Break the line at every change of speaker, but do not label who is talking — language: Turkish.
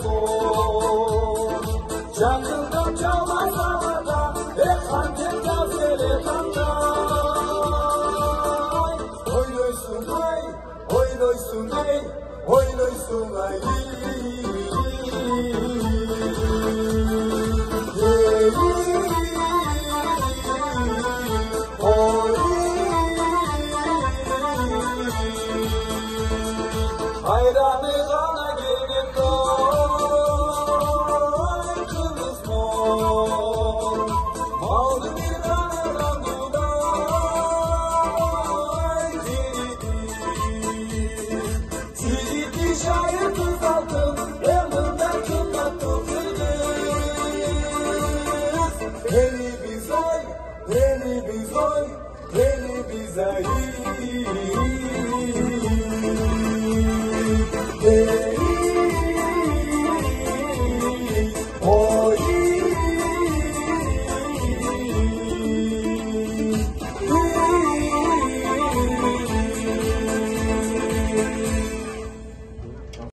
son. Canından çalmaz havada, kanter gazeli kanday. Oynoysun ay, oynoysun ay, oynoysun ay. Hayranı kana gelin doy, kızız mor. Maldı bir anadan duday, Tiridi şair kız altın, yanında kımlattı kız. Beni biz oy, beni biz oy, beni biz ay.